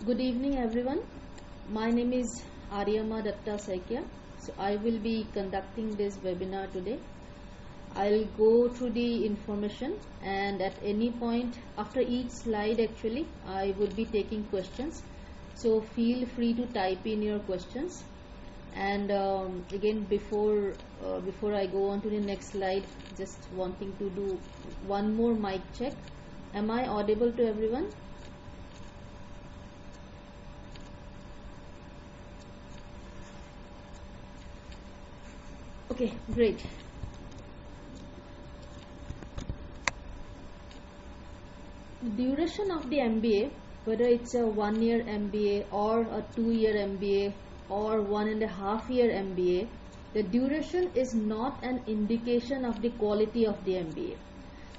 Good evening everyone. My name is Aryama Datta Saikya. So I will be conducting this webinar today. I'll go through the information and at any point after each slide actually I would be taking questions. So feel free to type in your questions. And again before I go on to the next slide, just wanting to do one more mic check. Am I audible to everyone? Okay, great. The duration of the MBA, whether it's a 1-year MBA or a 2-year MBA or 1.5-year MBA, the duration is not an indication of the quality of the MBA.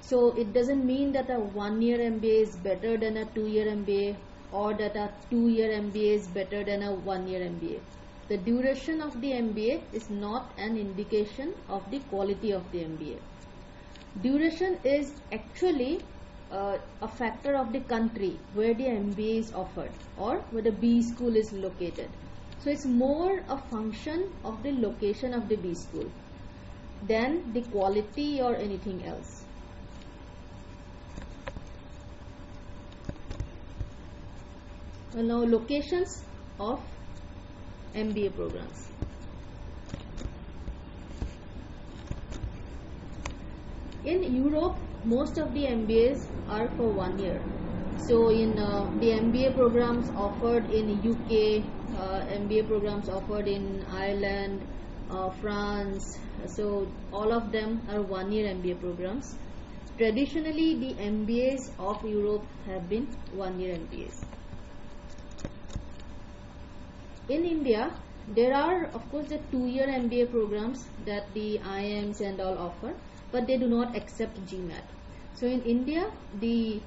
So it doesn't mean that a 1-year MBA is better than a 2-year MBA or that a 2-year MBA is better than a 1-year MBA. The duration of the MBA is not an indication of the quality of the MBA. Duration is actually a factor of the country where the MBA is offered or where the B school is located. So it's more a function of the location of the B school than the quality or anything else. Well, now locations of MBA programs. In Europe, most of the MBAs are for 1 year. So in the MBA programs offered in UK, MBA programs offered in Ireland, France, so all of them are 1-year MBA programs. Traditionally, the MBAs of Europe have been 1-year MBAs. In India, there are of course the 2-year MBA programs that the IIMs and all offer, but they do not accept GMAT. So in India, the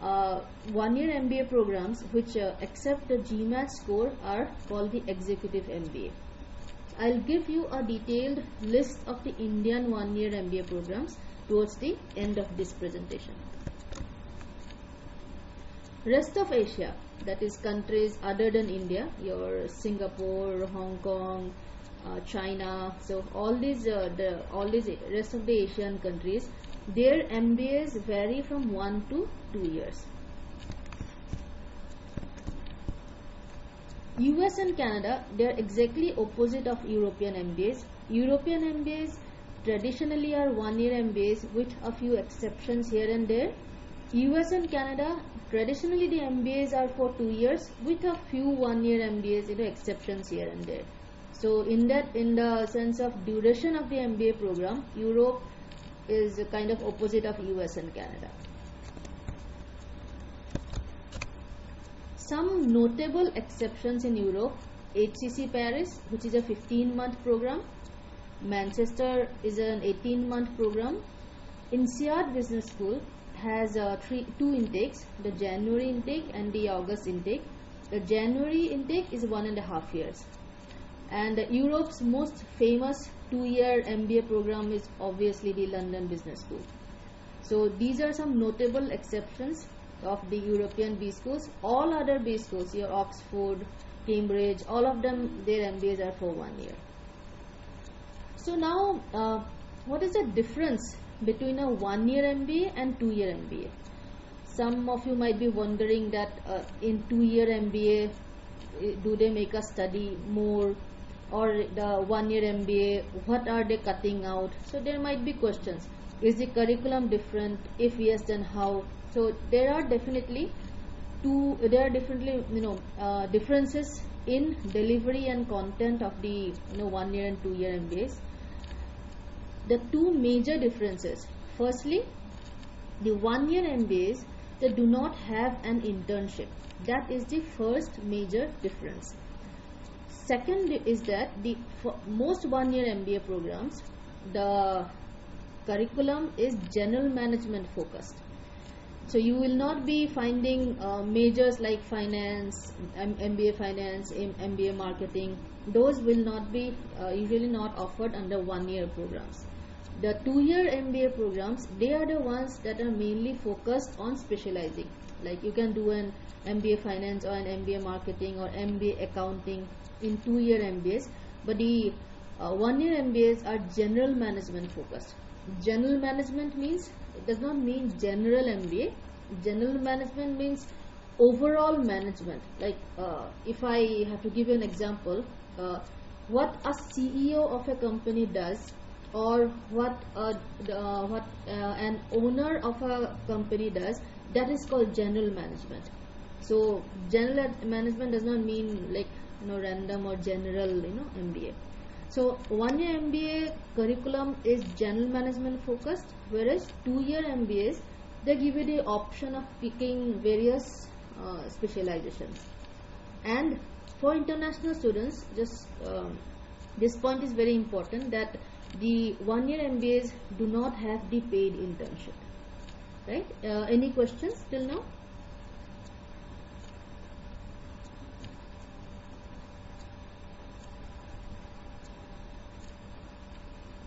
1-year MBA programs which accept the GMAT score are called the Executive MBA. I'll give you a detailed list of the Indian 1-year MBA programs towards the end of this presentation. Rest of Asia, that is countries other than India, your Singapore, Hong Kong, China, so all these rest of the Asian countries, their MBAs vary from 1 to 2 years. US and Canada, they are exactly opposite of European MBAs. European MBAs traditionally are 1-year MBAs with a few exceptions here and there. US and Canada, traditionally the MBAs are for 2 years with a few 1-year MBAs, exceptions here and there. So in the sense of duration of the MBA program, Europe is kind of opposite of US and Canada. Some notable exceptions in Europe: HCC Paris, which is a 15-month program. Manchester is an 18-month program. INSEAD Business School has two intakes, the January intake and the August intake. The January intake is 1.5 years. And Europe's most famous 2-year MBA program is obviously the London Business School. So these are some notable exceptions of the European B schools. All other B schools, your Oxford, Cambridge, all of them, their MBAs are for 1 year. So now, what is the difference between a 1-year MBA and 2-year MBA? Some of you might be wondering that in 2-year MBA, do they make us study more, or the 1-year MBA, what are they cutting out? So there might be questions. Is the curriculum different? If yes, then how? So there are definitely differences in delivery and content of the 1-year and 2-year MBAs. The two major differences: firstly, the 1-year MBAs, they do not have an internship. That is the first major difference. Second is that for most 1-year MBA programs, the curriculum is general management focused. So you will not be finding majors like finance, MBA finance, MBA marketing. Those will not be usually not offered under 1-year programs. The 2-year MBA programs, they are the ones that are mainly focused on specializing. Like you can do an MBA finance or an MBA marketing or MBA accounting in 2-year MBAs, but the 1-year MBAs are general management focused. General management means, it does not mean general MBA. General management means overall management. Like if I have to give you an example, what a CEO of a company does, or what an owner of a company does, that is called general management. So general management does not mean like random or general MBA. So 1-year MBA curriculum is general management focused, whereas 2-year MBAs, they give you the option of picking various specializations. And for international students, just this point is very important, that the 1-year MBAs do not have the paid internship. Right? Any questions till now?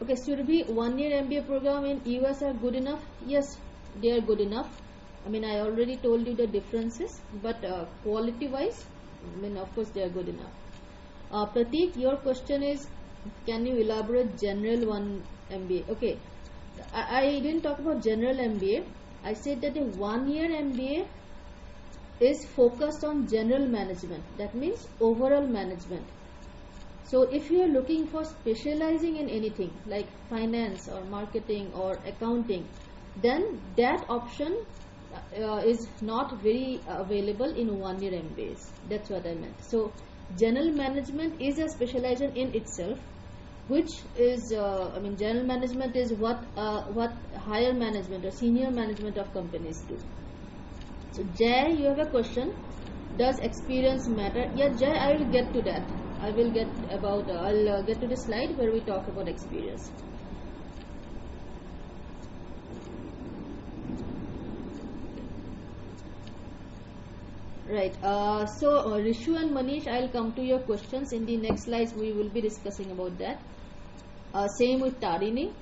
Okay, Surabhi, 1-year MBA program in US are good enough? Yes, they are good enough. I mean, I already told you the differences, but quality wise, I mean, of course they are good enough. Prateek, your question is, can you elaborate general 1 MBA? Okay, I didn't talk about general MBA. I said that a 1-year MBA is focused on general management. That means overall management. So if you are looking for specializing in anything like finance or marketing or accounting, then that option is not very available in 1-year MBAs. That's what I meant. So general management is a specialization in itself, which is general management is what higher management or senior management of companies do. So Jay, you have a question. Does experience matter? Yeah, Jay, I will get to that. I'll get to the slide where we talk about experience. Right. So Rishu and Manish, I'll come to your questions in the next slides. We will be discussing about that. Same with Tarini.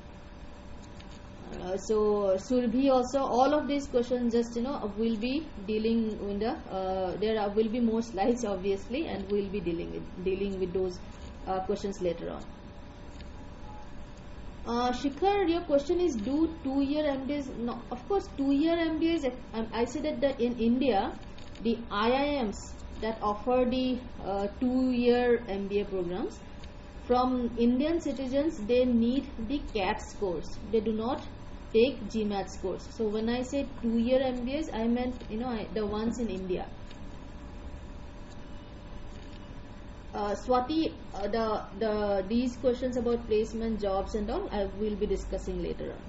So Surbhi also, all of these questions just will be dealing with there will be more slides obviously, and we'll be dealing with those questions later on. Shikhar, your question is, do 2-year MBAs? No, of course 2-year MBAs. I said that in India, the IIMs that offer the 2-year MBA programs, from Indian citizens, they need the CAT scores. They do not take GMAT scores. So when I say 2-year MBAs, I meant the ones in India. Swati, these questions about placement, jobs and all, I will be discussing later on.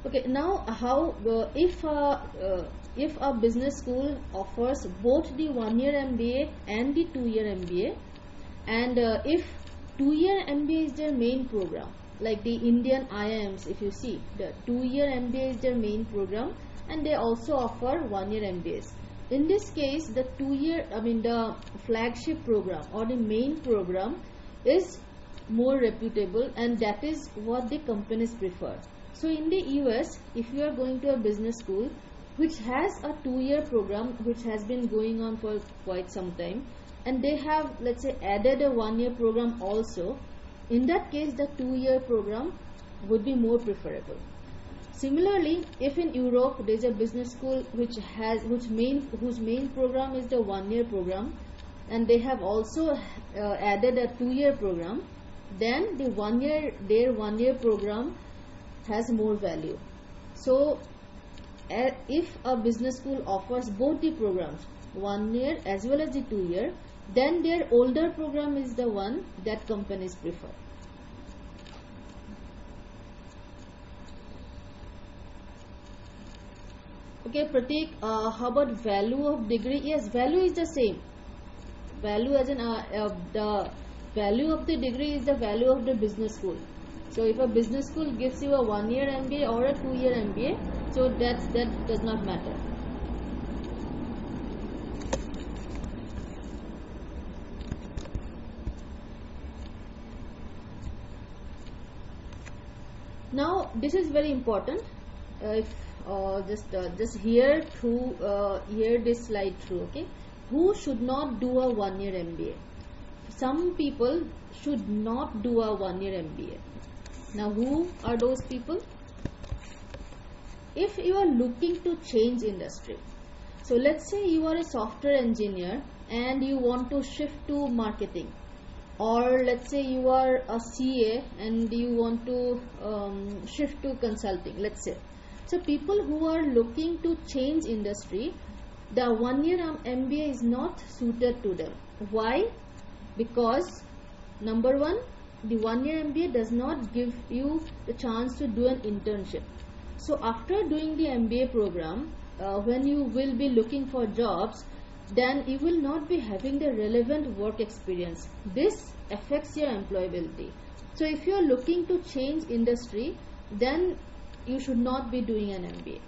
Okay, now how if a business school offers both the 1-year MBA and the 2-year MBA, and if 2-year MBA is their main program, like the Indian IIMs, if you see, the 2-year MBA is their main program, and they also offer 1-year MBAs. In this case, the the flagship program or the main program is more reputable, and that is what the companies prefer. So in the US, if you are going to a business school which has a 2-year program which has been going on for quite some time, and they have, let's say, added a 1-year program also, in that case the 2-year program would be more preferable. Similarly, if in Europe there is a business school whose main program is the 1-year program, and they have also added a 2-year program, then their 1-year program has more value. So if a business school offers both the programs, 1-year as well as the 2-year, then their older program is the one that companies prefer. Okay, Prateek, how about value of degree? Yes, value is the same. Value as in the value of the degree is the value of the business school. So if a business school gives you a 1-year MBA or a 2-year MBA, so that does not matter. Now this is very important. If just hear through hear this slide through. Okay, who should not do a 1-year MBA? Some people should not do a 1-year MBA. Now who are those people? If you are looking to change industry, so let's say you are a software engineer and you want to shift to marketing, or let's say you are a CA and you want to shift to consulting, let's say. So people who are looking to change industry, the 1-year MBA is not suited to them. Why? Because number one, the 1-year MBA does not give you the chance to do an internship. So after doing the MBA program, when you will be looking for jobs, then you will not be having the relevant work experience. This affects your employability. So if you are looking to change industry, then you should not be doing an MBA.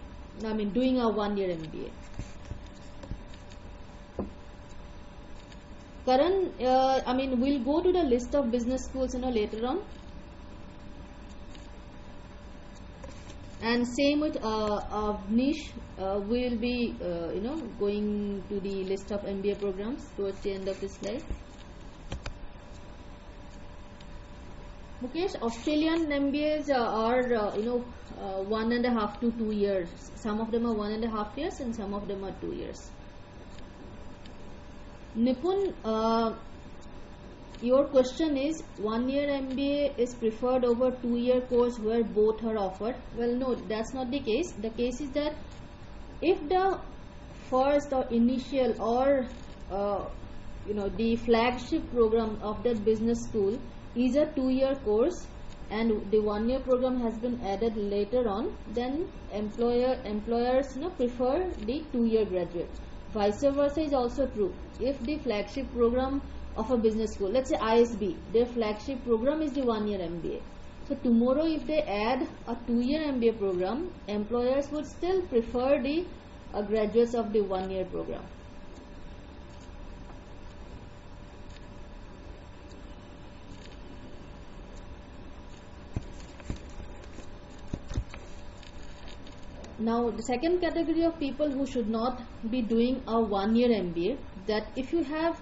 I mean, doing a 1-year MBA. Karan, I mean, we'll go to the list of business schools, later on. And same with Avnish, we will be going to the list of MBA programs towards the end of this slide. Mukesh, Australian MBAs are 1.5 to 2 years. Some of them are 1.5 years and some of them are 2 years. Nipun, your question is 1-year MBA is preferred over 2-year course where both are offered. Well, no, that's not the case. The case is that if the first or initial or the flagship program of that business school is a 2-year course and the 1-year program has been added later on, then employers prefer the 2-year graduate. Vice versa is also true. If the flagship program of a business school, let's say ISB, their flagship program is the 1-year MBA. So tomorrow if they add a 2-year MBA program, employers would still prefer the graduates of the 1-year program. Now the second category of people who should not be doing a 1-year MBA, that if you have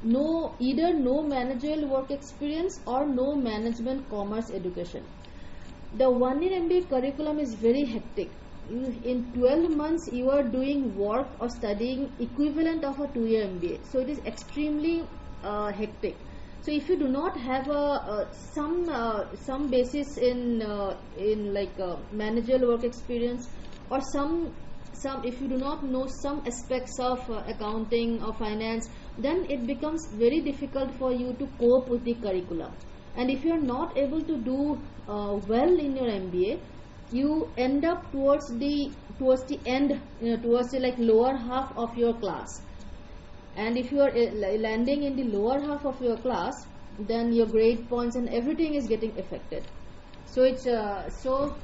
either no managerial work experience or no management commerce education. The 1-year MBA curriculum is very hectic. In 12 months you are doing work or studying equivalent of a 2-year MBA. So it is extremely hectic. So if you do not have some basis in managerial work experience, or some if you do not know some aspects of accounting or finance, then it becomes very difficult for you to cope with the curriculum. And if you are not able to do well in your MBA, you end up towards the end, towards the lower half of your class. And if you are landing in the lower half of your class, then your grade points and everything is getting affected. So it's you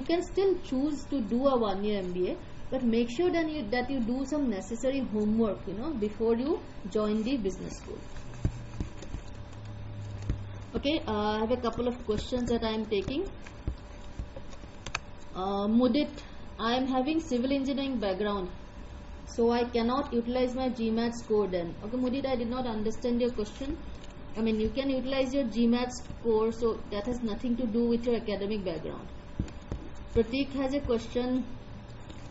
can still choose to do a 1-year MBA, but make sure that you do some necessary homework before you join the business school. Okay, I have a couple of questions that I am taking. Mudit, I am having civil engineering background, so I cannot utilize my GMAT score then. Okay, Mudit, I did not understand your question. I mean, you can utilize your GMAT score, so that has nothing to do with your academic background. Pratik has a question.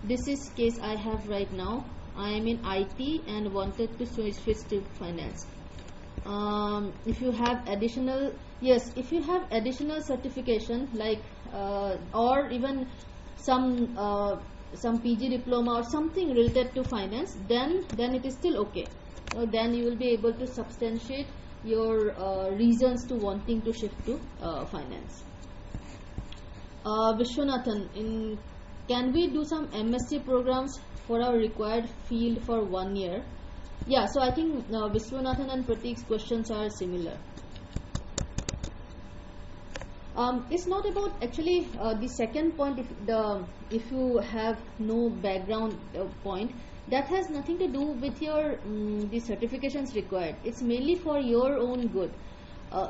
This is case I have right now. I am in IT and wanted to switch to finance. If you have additional, yes, if you have additional certification like or even some PG diploma or something related to finance, then it is still okay. So then you will be able to substantiate your reasons to wanting to shift to finance. Vishwanathan, can we do some MSc programs for our required field for 1 year? Yeah, so I think Vishwanathan and Pratik's questions are similar. It's not about actually the second point. If you have no background point, that has nothing to do with your the certifications required. It's mainly for your own good.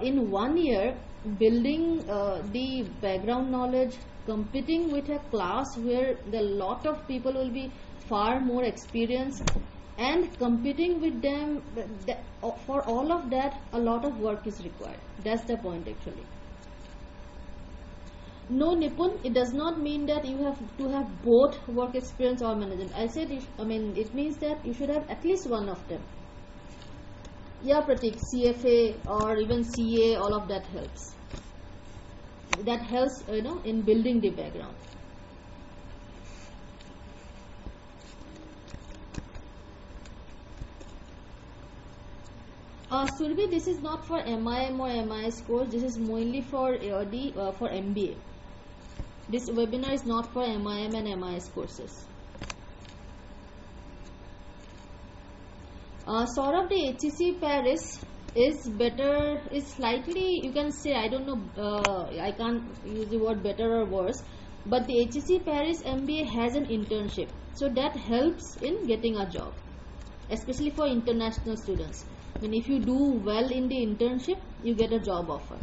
in 1 year, building the background knowledge, competing with a class where a lot of people will be far more experienced, and competing with them, for all of that a lot of work is required. That's the point actually. No Nipun, it does not mean that you have to have both work experience or management. I said it means that you should have at least one of them. Yeah, Pratik, CFA or even CA, all of that helps. That helps, in building the background. Surbi, this is not for MIM or MIS course. This is mainly for for MBA. This webinar is not for MIM and MIS courses. Sort of the HCC Paris is better, is slightly, you can say, I don't know, I can't use the word better or worse, but the HCC Paris MBA has an internship, so that helps in getting a job, especially for international students. When if you do well in the internship, you get a job offer.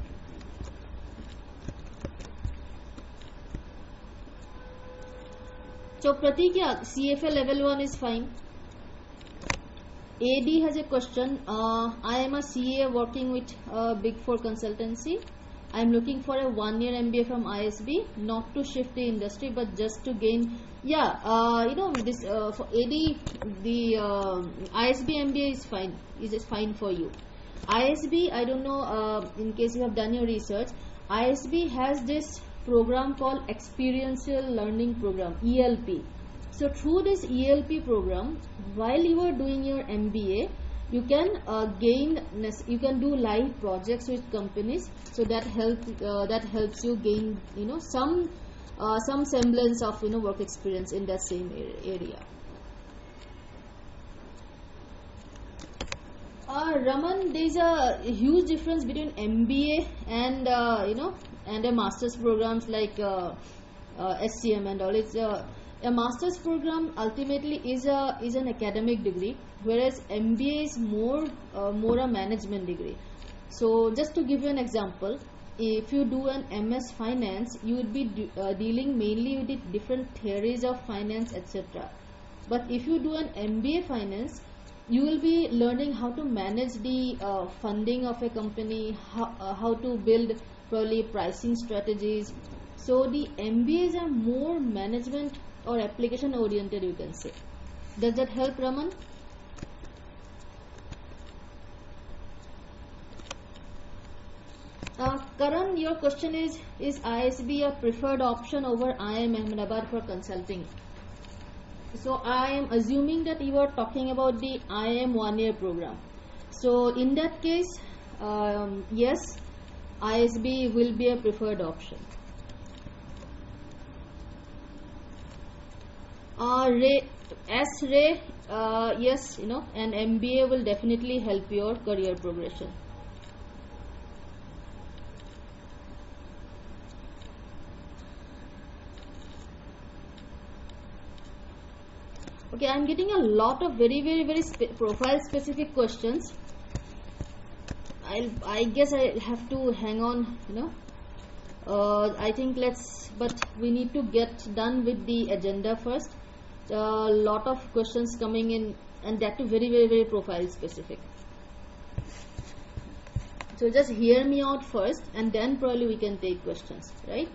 So Pratik, yeah, CFA level 1 is fine. AD has a question. I am a CA working with Big 4 consultancy. I am looking for a 1-year MBA from ISB, not to shift the industry, but just to gain. Yeah, this for AD, the ISB MBA is fine. Is fine for you. ISB, I don't know. In case you have done your research, ISB has this program called Experiential Learning Program, ELP. So through this ELP program, while you are doing your MBA, you can you can do live projects with companies. So that helps you gain some semblance of work experience in that same area. Raman, there is a huge difference between MBA and and a master's programs like SCM and all. It's a master's program ultimately is an academic degree, whereas MBA is more a management degree. So just to give you an example, if you do an MS Finance, you would be dealing mainly with the different theories of finance, etc. But if you do an MBA Finance, you will be learning how to manage the funding of a company, how to build probably pricing strategies. So the MBAs are more management or application oriented, you can say. Does that help, Raman? Karan, your question is ISB a preferred option over IIM Ahmedabad for consulting? So I am assuming that you are talking about the IIM 1-year program. So in that case, yes, ISB will be a preferred option. Ray, yes, and MBA will definitely help your career progression. Okay, I am getting a lot of very profile specific questions. I guess I have to hang on, I think but we need to get done with the agenda first. A lot of questions coming in, and that too very profile specific. So just hear me out first, and then probably we can take questions, right?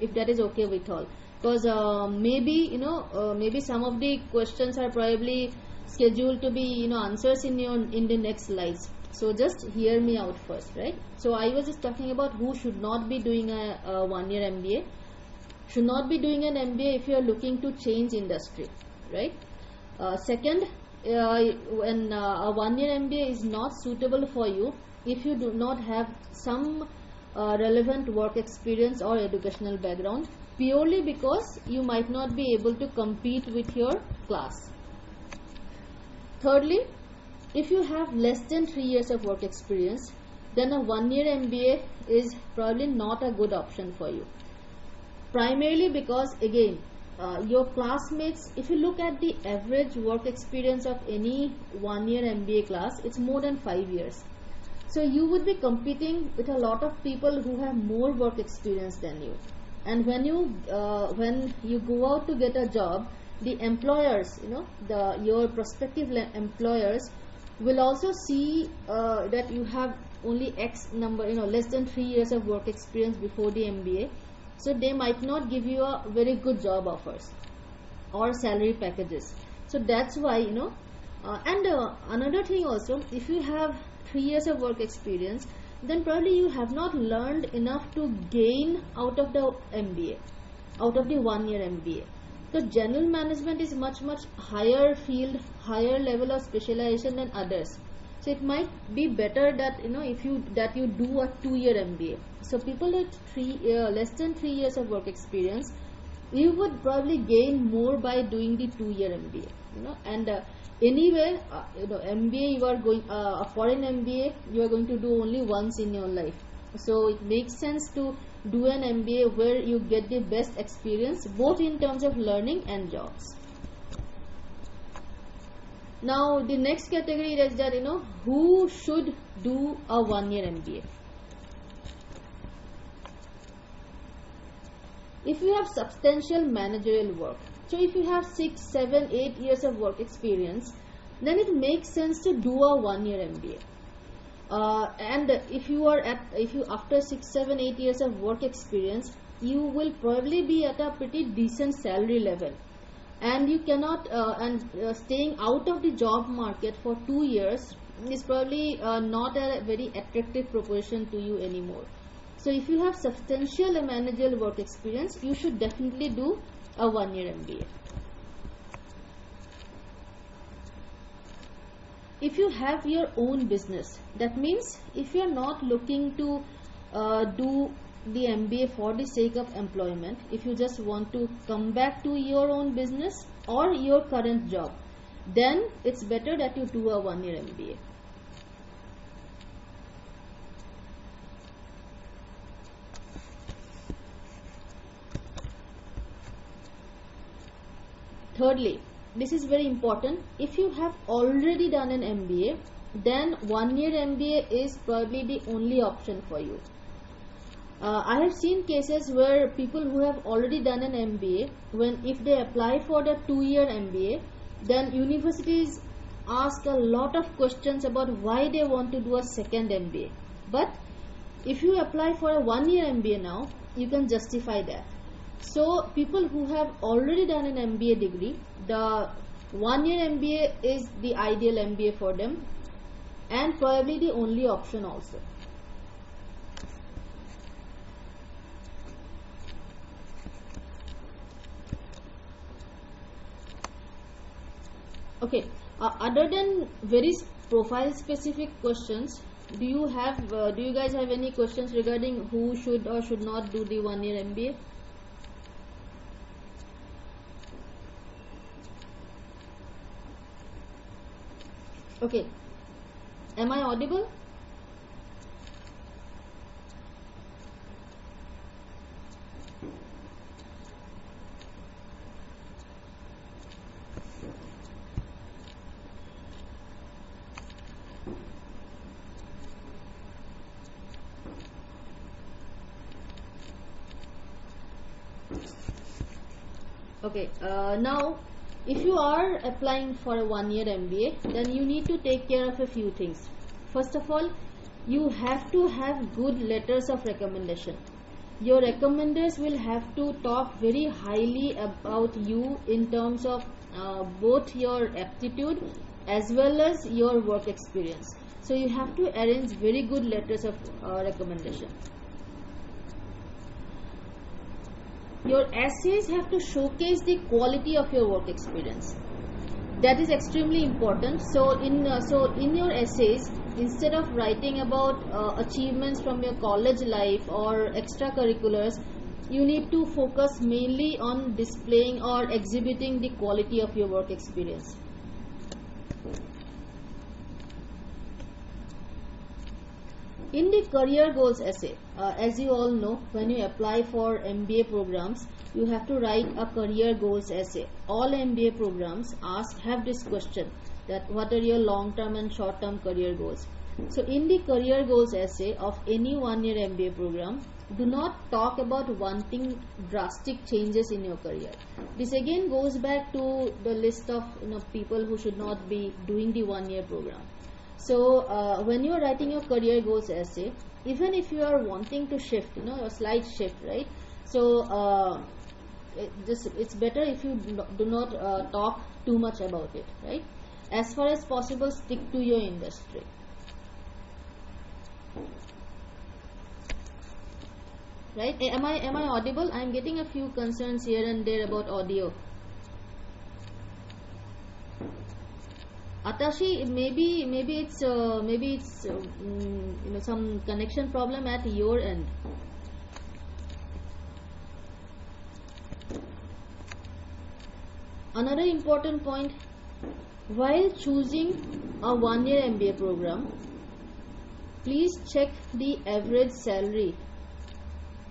If that is okay with all. Because maybe some of the questions are probably scheduled to be answers in the next slides. So just hear me out first, right? So I was just talking about who should not be doing a 1-year MBA. Should not be doing an MBA if you are looking to change industry, right? Second, when a 1-year MBA is not suitable for you if you do not have some relevant work experience or educational background, purely because you might not be able to compete with your class. Thirdly, if you have less than 3 years of work experience, then a 1-year MBA is probably not a good option for you. Primarily because, again, your classmates, if you look at the average work experience of any 1-year MBA class, it's more than 5 years. So you would be competing with a lot of people who have more work experience than you. And when you go out to get a job, the employers, your prospective employers will also see that you have only X number, less than 3 years of work experience before the MBA. So they might not give you a very good job offers or salary packages. So that's why, another thing also, if you have 3 years of work experience, then probably you have not learned enough to gain out of the MBA, out of the 1 year MBA. So general management is much higher field, higher level of specialization than others. So it might be better that if you do a 2 year MBA. So people with less than 3 years of work experience, you would probably gain more by doing the 2 year MBA. And anyway, MBA, you are going a foreign MBA, you are going to do only once in your life. So it makes sense to do an MBA where you get the best experience both in terms of learning and jobs. Now the next category is that who should do a 1 year MBA. If you have substantial managerial work, so if you have 6, 7, 8 years of work experience, then it makes sense to do a 1 year MBA. And if you after 6, 7, 8 years of work experience, you will probably be at a pretty decent salary level, and you cannot staying out of the job market for 2 years is probably not a very attractive proposition to you anymore. So if you have substantial managerial work experience, you should definitely do a 1 year MBA. If you have your own business, that means if you are not looking to do the MBA for the sake of employment, if you just want to come back to your own business or your current job, then it's better that you do a 1 year MBA. Thirdly, this is very important, if you have already done an MBA, then 1 year MBA is probably the only option for you. I have seen cases where people who have already done an MBA, if they apply for the 2 year MBA, then universities ask a lot of questions about why they want to do a second MBA. But if you apply for a 1 year MBA now, you can justify that. So people who have already done an MBA degree, the 1 year MBA is the ideal MBA for them, and probably the only option also. Okay, other than very profile specific questions, do you guys have any questions regarding who should or should not do the 1 year MBA? Okay, am I audible? Okay, now if you are applying for a 1 year MBA, then you need to take care of a few things. First of all, you have to have good letters of recommendation. Your recommenders will have to talk very highly about you in terms of both your aptitude as well as your work experience. So you have to arrange very good letters of recommendation. Your essays have to showcase the quality of your work experience. That is extremely important. So in your essays, instead of writing about achievements from your college life or extracurriculars, you need to focus mainly on displaying or exhibiting the quality of your work experience. In the career goals essay, as you all know, when you apply for MBA programs, you have to write a career goals essay. All MBA programs have this question, that what are your long-term and short-term career goals. So in the career goals essay of any one-year MBA program, do not talk about wanting drastic changes in your career. This again goes back to the list of people who should not be doing the one-year program. So when you are writing your career goals essay, even if you are wanting to shift, a slight shift, right? So it's better if you do not talk too much about it, right? As far as possible, stick to your industry. Right? Am I audible? I am getting a few concerns here and there about audio. Atashi, maybe it's some connection problem at your end. Another important point, while choosing a one-year MBA program, please check the average salary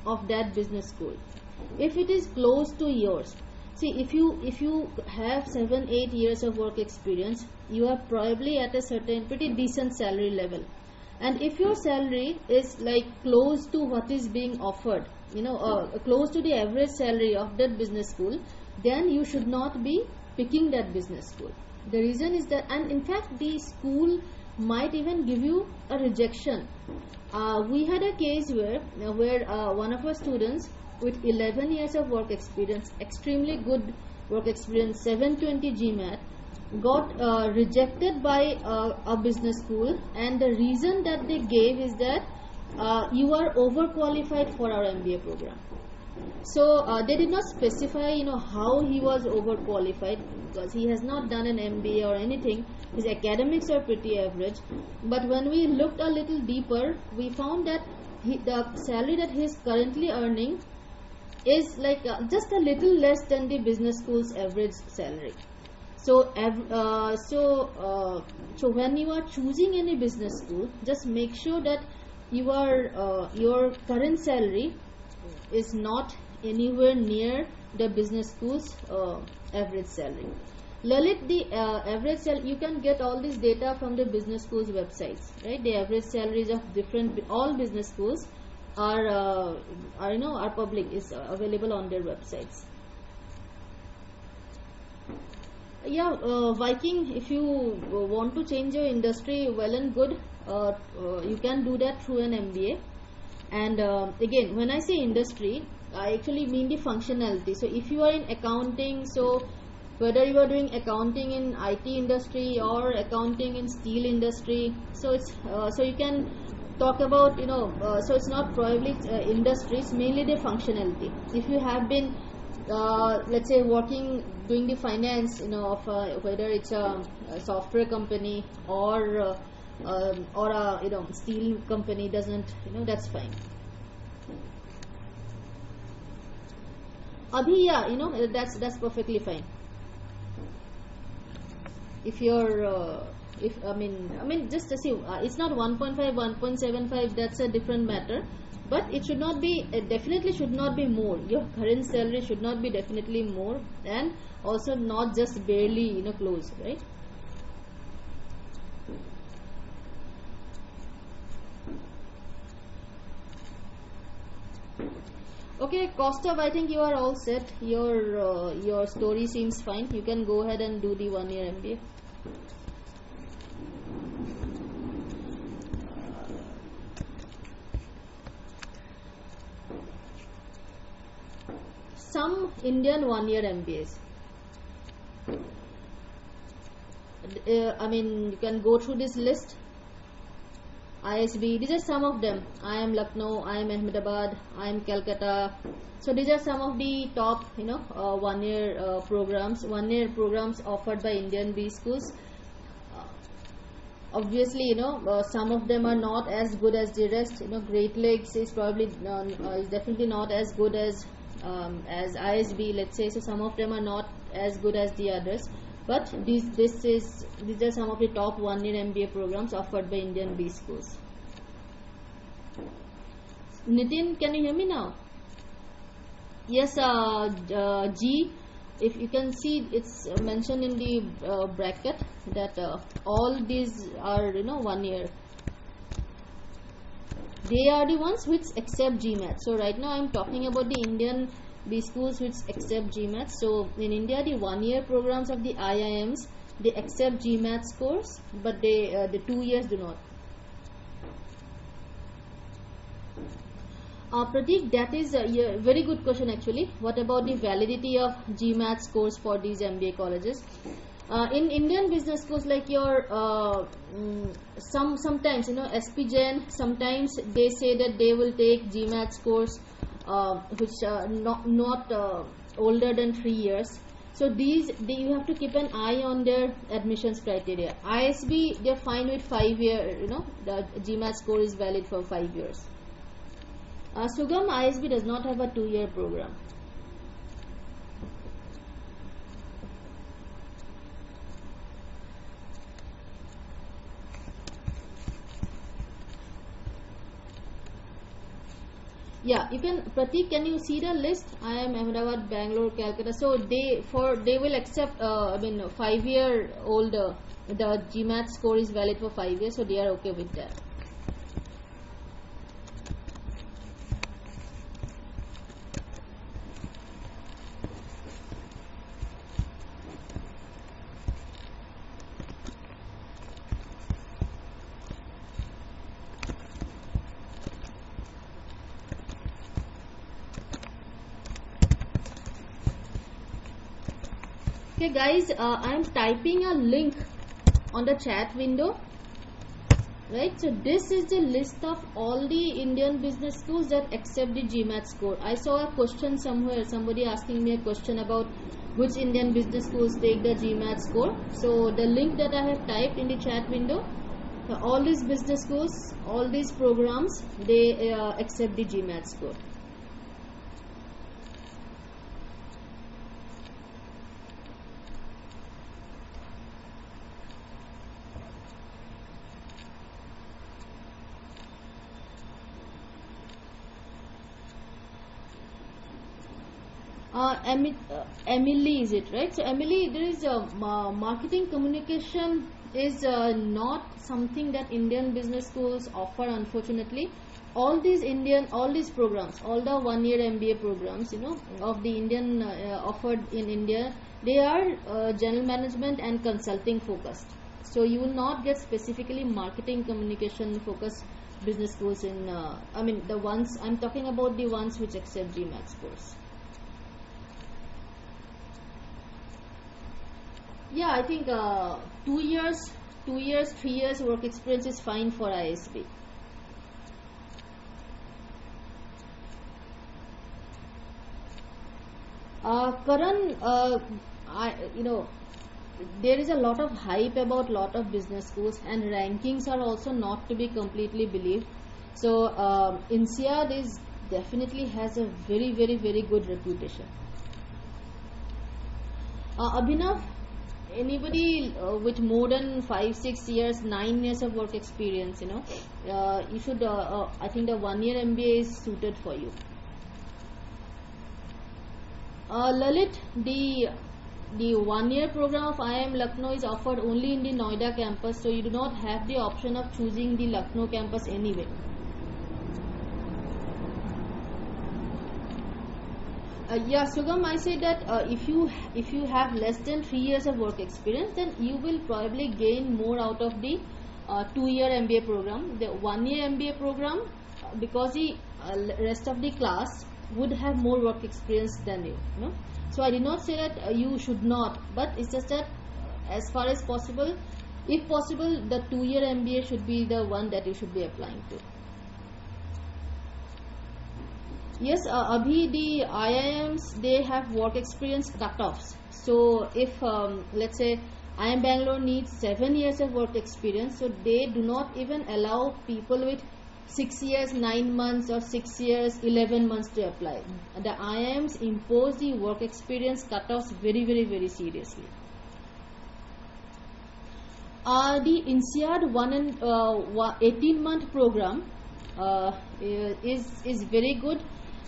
of that business school. If it is close to yours, see, if you have 7-8 years of work experience, you are probably at a certain pretty decent salary level. And if your salary is like close to what is being offered, close to the average salary of that business school, then you should not be picking that business school. The reason is that, and in fact the school might even give you a rejection. We had a case where one of our students with 11 years of work experience, extremely good work experience, 720 GMAT, got rejected by a business school, and the reason that they gave is that you are overqualified for our MBA program. So they did not specify how he was overqualified, because he has not done an MBA or anything. His academics are pretty average, but when we looked a little deeper, we found that the salary that he is currently earning is like just a little less than the business school's average salary. So when you are choosing any business school, just make sure that your current salary is not anywhere near the business school's average salary. Lalit, the average salary, you can get all this data from the business schools websites, right? The average salaries of all business schools are public, is available on their websites. Yeah, Viking, if you want to change your industry, well and good. You can do that through an MBA. And again, when I say industry, I actually mean the functionality. So if you are in accounting, so whether you are doing accounting in IT industry or accounting in steel industry, so it's so you can talk about so it's not probably industry, it's mainly the functionality. If you have been let's say doing the finance of whether it's a software company or a steel company, doesn't that's fine. Abhi, yeah, that's perfectly fine. If you're I mean just to see, it's not 1.5, 1.75, that's a different matter, but it should not be, it definitely should not be more. Your current salary should not be definitely more, and also not just barely close, right? Okay, Kostov, I think you are all set. Your story seems fine. You can go ahead and do the one-year MBA. Some Indian one-year MBAs. You can go through this list. ISB, these are some of them. I am Lucknow, I am Ahmedabad, I am Calcutta. So these are some of the top one-year programs offered by Indian B schools. Obviously some of them are not as good as the rest. Great Lakes is probably is definitely not as good as ISB, let's say. So some of them are not as good as the others, but these are some of the top one-year MBA programs offered by Indian B schools. Nitin, can you hear me now? Yes, G, if you can see, it's mentioned in the bracket that all these are 1 year. they are the ones which accept GMAT. So right now I am talking about the Indian B schools which accept GMAT. So in India, the 1-year programs of the IIMs, they accept GMAT scores, but the 2 years do not. Pratik, that is a very good question actually. What about the validity of GMAT scores for these MBA colleges? In Indian business schools, like your sometimes SP Jain, sometimes they say that they will take GMAT scores which are not older than 3 years. So you have to keep an eye on their admissions criteria. ISB, they're fine with 5 year. The GMAT score is valid for 5 years. Sugam, ISB does not have a 2-year program. Yeah, you can, Pratik, can you see the list? I am Ahmedabad, Bangalore, Calcutta. So they will accept 5-year old, the GMAT score is valid for 5 years, so they are okay with that. Okay guys, I am typing a link on the chat window, right? So this is the list of all the Indian business schools that accept the GMAT score. I saw a question somewhere, somebody asking me a question about which Indian business schools take the GMAT score. So the link that I have typed in the chat window, all these business schools, all these programs, they accept the GMAT score. Emily, is it right? So Emily, there is a marketing communication is not something that Indian business schools offer, unfortunately. All these programs, all the 1-year MBA programs, of the Indian offered in India, they are general management and consulting focused. So you will not get specifically marketing communication focused business schools in. The ones I'm talking about, the ones which accept GMAT scores. Yeah, I think 2 years, 3 years work experience is fine for ISB. Karan, there is a lot of hype about lot of business schools, and rankings are also not to be completely believed. So INSEAD is definitely has a very, very, very good reputation. Abhinav, anybody with more than 5-6 years, 9 years of work experience, you should. I think the 1-year MBA is suited for you. Lalit, the 1-year program of IIM Lucknow is offered only in the Noida campus, so you do not have the option of choosing the Lucknow campus anyway. Yeah, Sugam, I say that if you have less than 3 years of work experience, then you will probably gain more out of the 2-year MBA program. The 1-year MBA program, because the rest of the class would have more work experience than you. So I did not say that you should not, but it's just that as far as possible, if possible, the 2-year MBA should be the one that you should be applying to. Yes, Abhi, the IIMs, they have work experience cutoffs. So if let's say IIM Bangalore needs 7 years of work experience, so they do not even allow people with 6 years, 9 months or 6 years, 11 months to apply. The IIMs impose the work experience cutoffs very, very, very seriously. The INSEAD 18-month program is very good.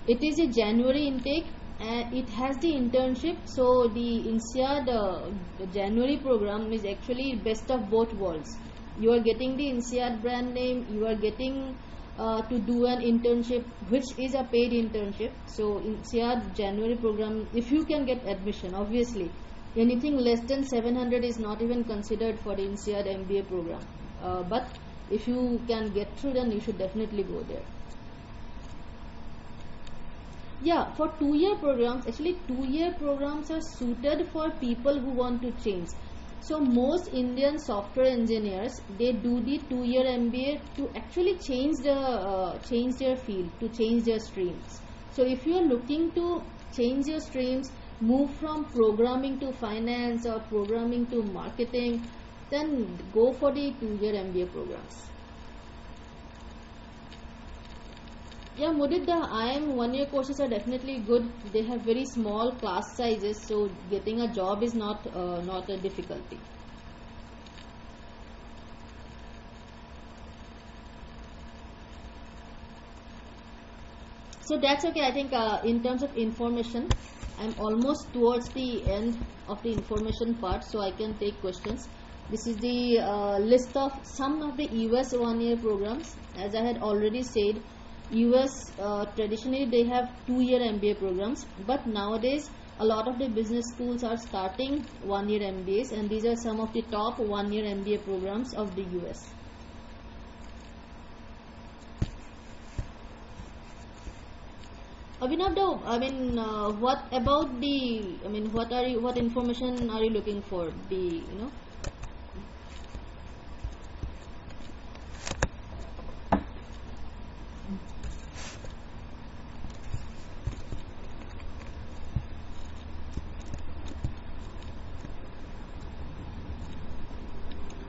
It is a January intake and it has the internship. So the INSEAD January program is actually best of both worlds. You are getting the INSEAD brand name, you are getting to do an internship, which is a paid internship. So in INSEAD January program, if you can get admission, obviously anything less than 700 is not even considered for the INSEAD MBA program, but if you can get through, then you should definitely go there. Yeah, for 2-year programs, actually 2-year programs are suited for people who want to change. So most Indian software engineers, they do the 2-year MBA to actually change their field, to change their streams. So if you are looking to change your streams, move from programming to finance or programming to marketing, then go for the 2-year MBA programs. Yeah, Mudit, the IIM 1-year courses are definitely good. They have very small class sizes, so getting a job is not a difficulty. So that's okay. I think in terms of information, I'm almost towards the end of the information part, so I can take questions. This is the list of some of the US 1-year programs. As I had already said, US traditionally they have 2-year MBA programs, but nowadays a lot of the business schools are starting 1-year MBAs, and these are some of the top 1-year MBA programs of the US. Abhinav, I mean, what about the? I mean, what information are you looking for?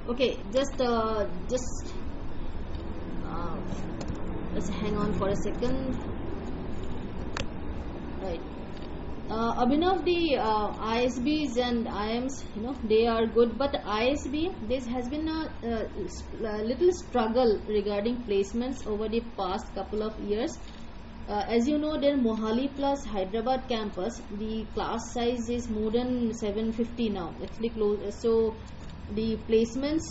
Okay, just let's hang on for a second. Right. Abhinav, the ISBs and IMs, they are good, but ISB, this has been a little struggle regarding placements over the past couple of years. As you know, their Mohali plus Hyderabad campus, the class size is more than 750 now, actually close. So the placements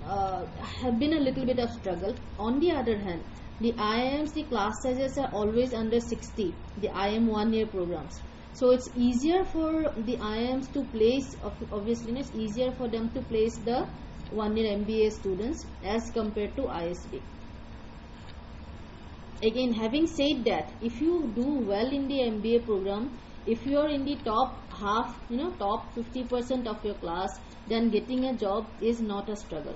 have been a little bit of struggle. On the other hand, the IIMs, the class sizes are always under 60, the IIM 1-year programs. So it's easier for the IIMs to place, obviously it's easier for them to place the 1-year MBA students as compared to ISB. Again, having said that, if you do well in the MBA program, if you are in the top half, top 50% of your class, then getting a job is not a struggle.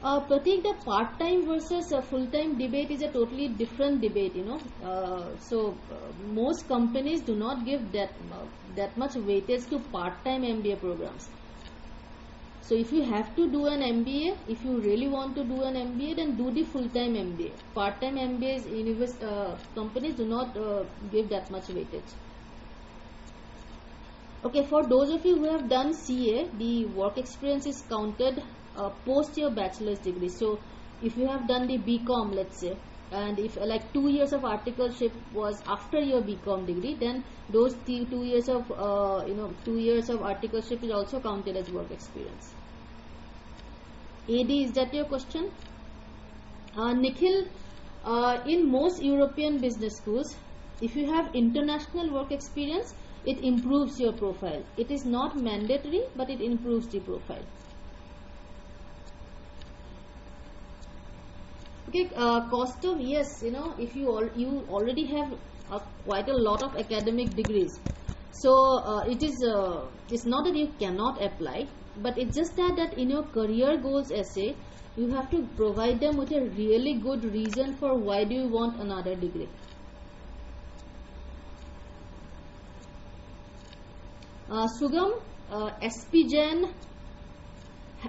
Pratik, the part-time versus full-time debate is a totally different debate, So most companies do not give that much weightage to part-time MBA programs. So if you have to do an MBA, if you really want to do an MBA, then do the full-time MBA. Part-time MBAs, companies do not give that much weightage. Okay, for those of you who have done CA, the work experience is counted post your bachelor's degree. So if you have done the BCom, let's say, and if like 2 years of articleship was after your BCom degree, then those 2 years of 2 years of articleship is also counted as work experience. AD, is that your question? Nikhil, in most European business schools, if you have international work experience, it improves your profile. It is not mandatory, but it improves the profile. Okay, cost of, yes, if you already have quite a lot of academic degrees, so it's not that you cannot apply, but it's just that in your career goals essay, you have to provide them with a really good reason for why do you want another degree. Sugam, SP Jain,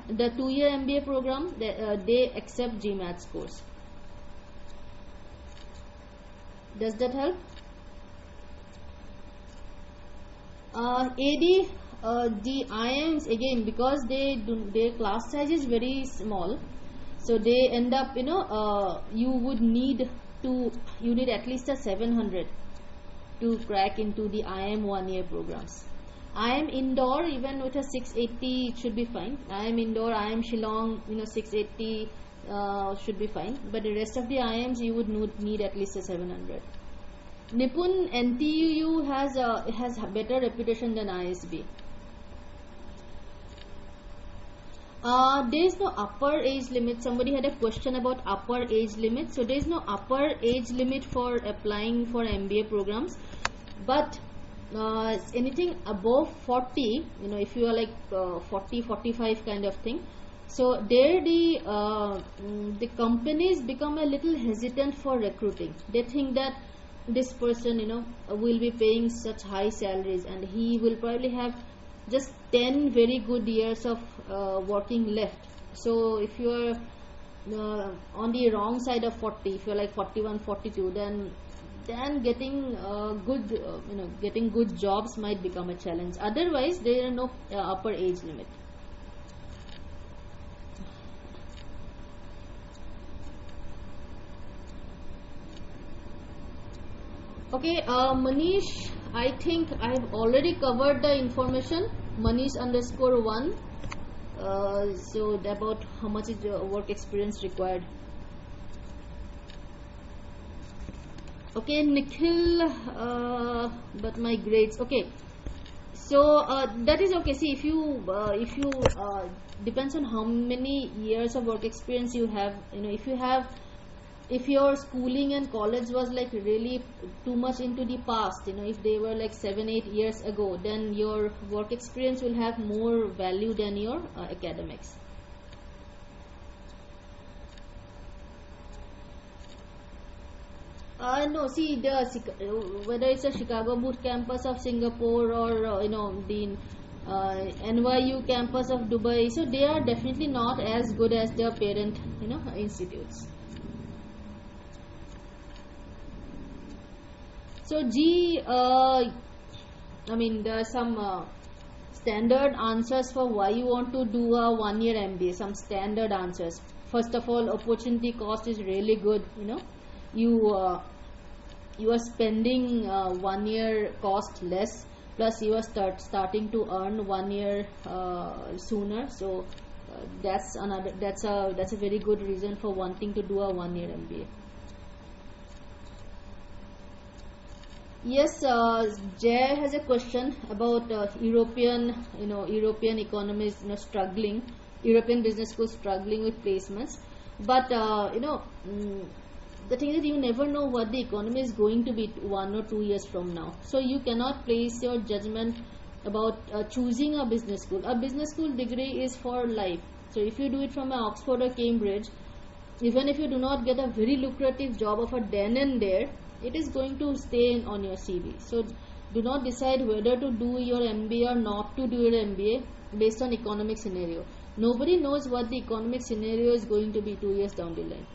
the 2-year MBA program, they accept GMAT scores. Does that help? AD, the IIMs, again, because their class size is very small, so they end up, you need at least a 700 to crack into the IIM 1-year programs. IIM Indore, even with a 680 it should be fine. IIM Indore, IIM Shillong, 680 should be fine. But the rest of the IIMs you would need at least a 700. Nipun NTU has a better reputation than ISB. There is no upper age limit. Somebody had a question about upper age limit. So there is no upper age limit for applying for MBA programs, but anything above 40, if you are like 40, 45 kind of thing. So there the companies become a little hesitant for recruiting. They think that this person will be paying such high salaries, and he will probably have just 10 very good years of working left. So if you are on the wrong side of 40, if you are like 41, 42, then getting getting good jobs might become a challenge. Otherwise there are no upper age limit. Okay, Manish, I think I have already covered the information. Manish_1. So about how much is your work experience required. Okay, Nikhil, but my grades. Okay, so that is okay. See, if you depends on how many years of work experience you have. If your schooling and college was like really too much into the past, if they were like 7-8 years ago, then your work experience will have more value than your academics. No, see, whether it's a Chicago boot campus of Singapore or the NYU campus of Dubai, so they are definitely not as good as their parent institutes. So G, there are some standard answers for why you want to do a 1-year MBA. Some standard answers. First of all, opportunity cost is really good. You are spending 1 year cost less, plus you are starting to earn 1 year sooner. So that's a very good reason for wanting to do a 1-year MBA. Yes, Jay has a question about European economies struggling, European business schools struggling with placements. But the thing is, you never know what the economy is going to be 1 or 2 years from now. So you cannot place your judgment about choosing a business school. A business school degree is for life. So if you do it from Oxford or Cambridge, even if you do not get a very lucrative job of a then and there, it is going to stay on your CV. So do not decide whether to do your MBA or not to do your MBA based on economic scenario. Nobody knows what the economic scenario is going to be 2 years down the line.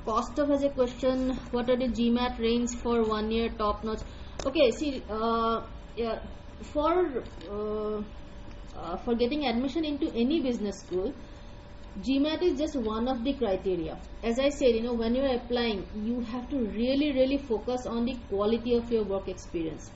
Kostov has a question. What are the GMAT range for 1 year top notch? Okay, see, for getting admission into any business school, GMAT is just one of the criteria. As I said, when you are applying, you have to really focus on the quality of your work experience.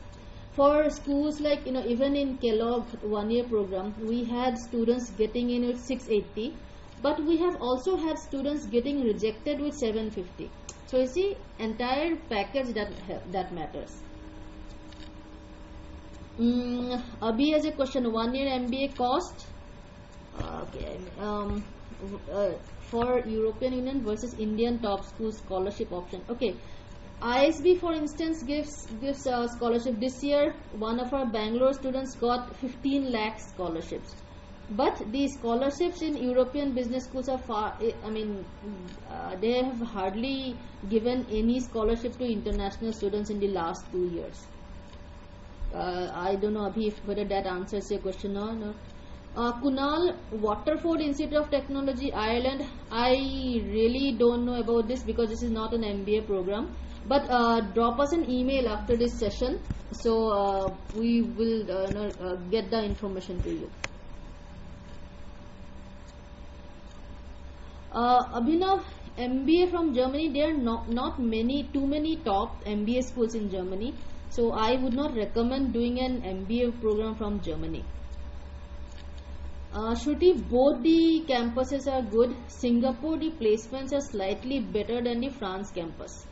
For schools like, even in Kellogg 1-year program, we had students getting in with 680, but we have also had students getting rejected with 750. So you see, entire package that matters. Abhi has a question. 1-year MBA cost. Okay. For European Union versus Indian top school scholarship option. Okay, ISB for instance gives a scholarship. This year one of our Bangalore students got 15 lakh scholarships, but the scholarships in European business schools are far, they have hardly given any scholarship to international students in the last 2 years. I don't know, Abhi, whether that answers your question or no. Kunal, Waterford Institute of Technology, Ireland. I really don't know about this because this is not an MBA program. But drop us an email after this session, so we will get the information to you. Abhinav, MBA from Germany. There are not too many top MBA schools in Germany. So I would not recommend doing an MBA program from Germany. Shruti, both the campuses are good. Singapore, the placements are slightly better than the France campus.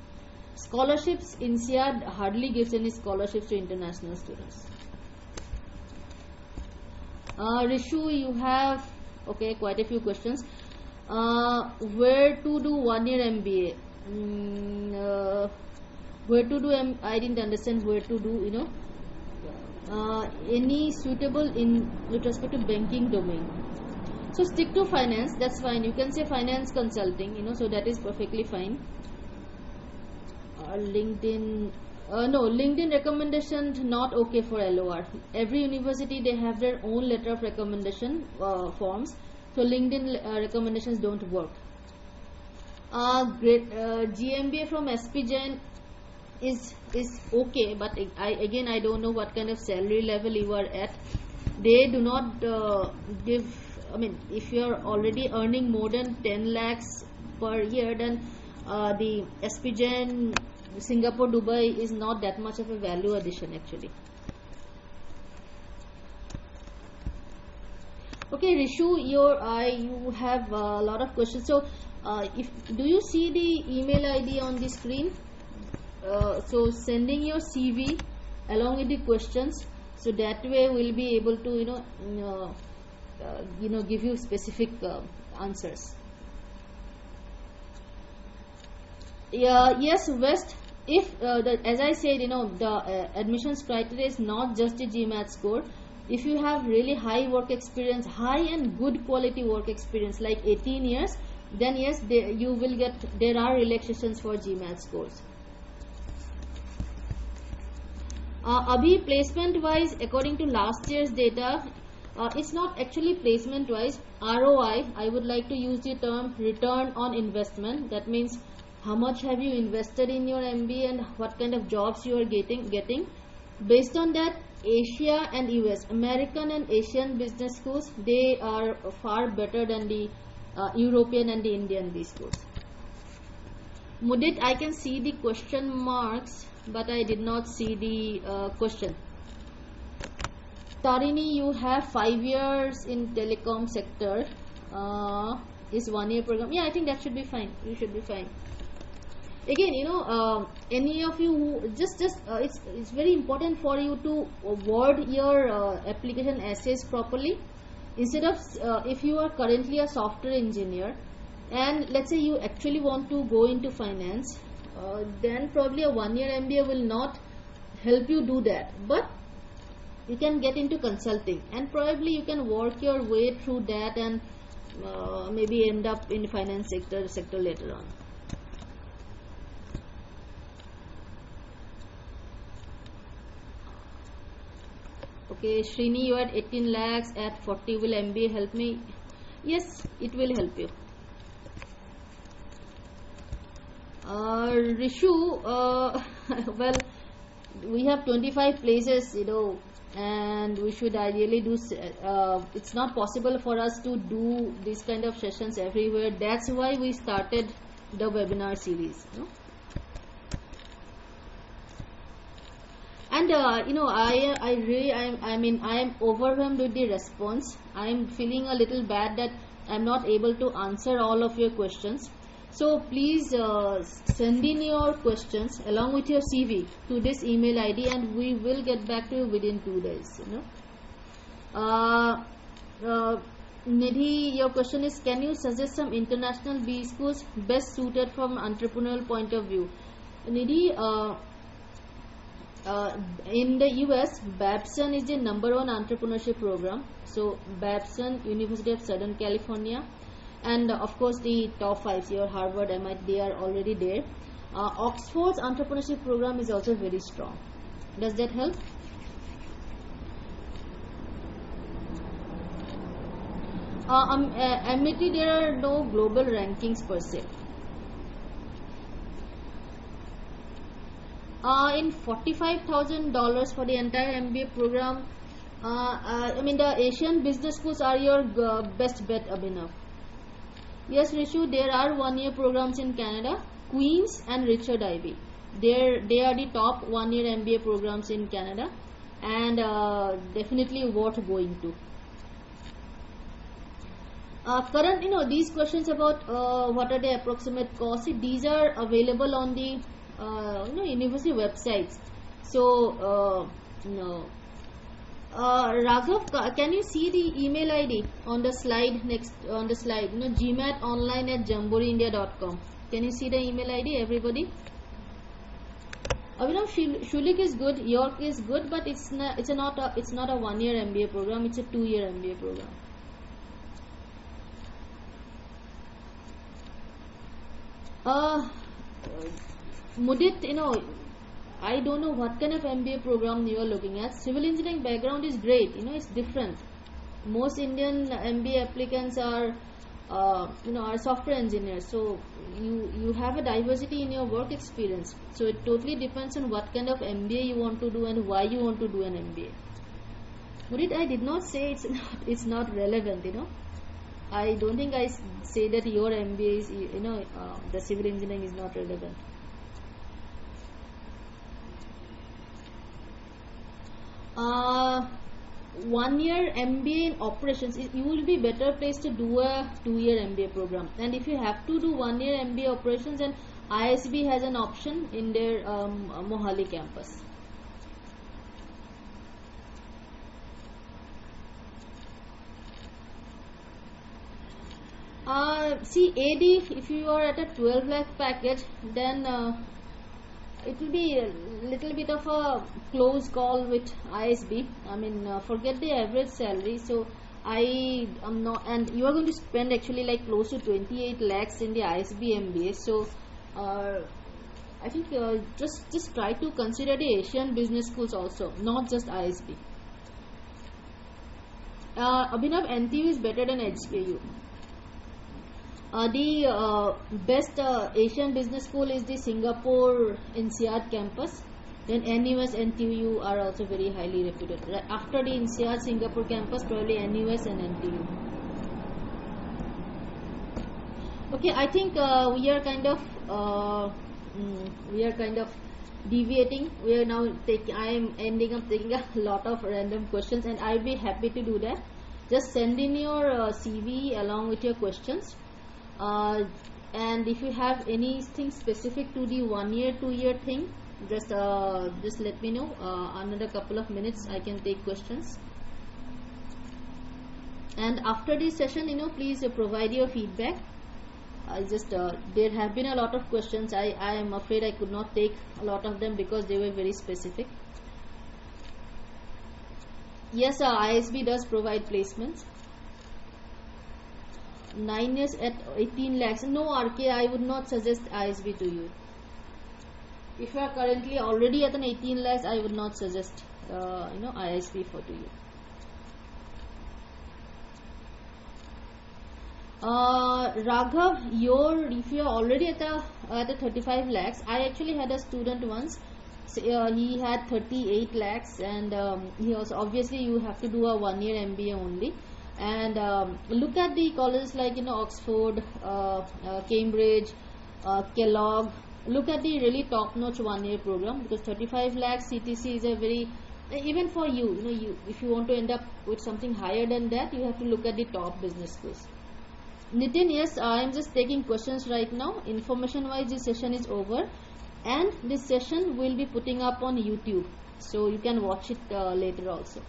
Scholarships, INSEAD hardly gives any scholarships to international students. Rishu, you have quite a few questions. Where to do 1 year MBA? Where to do I didn't understand where to do, any suitable in with respect to banking domain. So stick to finance, that's fine. You can say finance consulting, so that is perfectly fine. LinkedIn, no, LinkedIn recommendations not okay for LOR. Every university, they have their own letter of recommendation forms, so LinkedIn recommendations don't work. Great, GMBA from SP Jain is okay, but I don't know what kind of salary level you are at. They do not give, if you are already earning more than 10 lakhs per year, then the SP Jain Singapore Dubai is not that much of a value addition actually. Okay, Rishu, you have a lot of questions. So do you see the email ID on the screen? So sending your CV along with the questions, so that way we'll be able to give you specific answers. Yes, West. If as I said, the admissions criteria is not just the GMAT score. If you have really high work experience, high and good quality work experience, like 18 years, then yes, you will get. There are relaxations for GMAT scores. Abhi, placement wise, according to last year's data, it's not actually placement wise. ROI, I would like to use the term return on investment. That means how much have you invested in your MBA and what kind of jobs you are getting. Based on that, Asia and US, American and Asian business schools, they are far better than the European and the Indian B schools. Mudit, I can see the question marks, but I did not see the question. Tarini, you have 5 years in telecom sector. Is 1 year program? Yeah, I think that should be fine. You should be fine. Again, any of you who it's very important for you to word your application essays properly. Instead of if you are currently a software engineer and let's say you actually want to go into finance, then probably a 1 year MBA will not help you do that, but you can get into consulting and probably you can work your way through that and maybe end up in finance sector later on. Okay, Srini, you at 18 lakhs at 40, will MBA help me? Yes, it will help you. Rishu, well, we have 25 places, and we should ideally do, it's not possible for us to do these kind of sessions everywhere. That's why we started the webinar series. And I am overwhelmed with the response. I am feeling a little bad that I am not able to answer all of your questions. So please send in your questions along with your CV to this email ID, and we will get back to you within 2 days. Nidhi, your question is: can you suggest some international B schools best suited from entrepreneurial point of view? Nidhi, in the US, Babson is the #1 entrepreneurship program. So Babson, University of Southern California, and of course the top 5, your Harvard, MIT, they are already there. Oxford's entrepreneurship program is also very strong. Does that help? MIT, there are no global rankings per se. In $45,000 for the entire MBA program, the Asian business schools are your best bet, Abhinav. Yes, Rishu, there are 1 year programs in Canada, Queen's and Richard Ivey. They are the top 1 year MBA programs in Canada, and definitely worth going to. Current, these questions about what are the approximate costs, these are available on the university websites. So Raghav, can you see the email ID on the slide, next on the slide, gmatonline@jamboreeindia.com. Can you see the email ID, everybody? Abhinav, Shulik is good, York is good, but it's not a 1 year MBA program, it's a 2 year MBA program. Mudit, I don't know what kind of MBA program you are looking at. Civil engineering background is great, it's different. Most Indian MBA applicants are software engineers, so you have a diversity in your work experience. So it totally depends on what kind of MBA you want to do and why you want to do an MBA. Mudit, I did not say it's not relevant, I don't think I say that your MBA is, the civil engineering is not relevant. 1 year MBA in operations, you will be better placed to do a 2 year MBA program. And if you have to do 1 year MBA operations, then ISB has an option in their Mohali campus. See, AD, if you are at a 12 lakh package, then it will be a little bit of a close call with ISB. I mean, forget the average salary. So I am not, and you are going to spend actually like close to 28 lakhs in the ISB MBA. So I think just try to consider the Asian business schools also, not just ISB. Abhinav, NTU is better than HKU. The best Asian business school is the Singapore INSEAD campus. Then NUS, NTU are also very highly reputed. Right after the INSEAD Singapore campus, probably NUS and NTU. Okay, I think we are kind of deviating. We are now I am ending up taking a lot of random questions, and I'll be happy to do that. Just send in your CV along with your questions. And if you have anything specific to the 1 year, 2 year thing, just let me know. Another couple of minutes I can take questions. And after this session, please provide your feedback. There have been a lot of questions. I am afraid I could not take a lot of them because they were very specific. Yes, ISB does provide placements. 9 years at 18 lakhs. No, RK, I would not suggest ISB to you. If you are currently already at an 18 lakhs, I would not suggest ISB to you. Raghav, if you are already at a 35 lakhs, I actually had a student once. He had 38 lakhs, and he also, obviously you have to do a 1 year MBA only. And look at the colleges like Oxford, Cambridge, Kellogg. Look at the really top-notch 1 year program, because 35 lakhs CTC is a very, even for you, if you want to end up with something higher than that, you have to look at the top business schools. Nitin, yes, I am just taking questions right now. Information wise, this session is over, and this session will be putting up on YouTube, so you can watch it later also.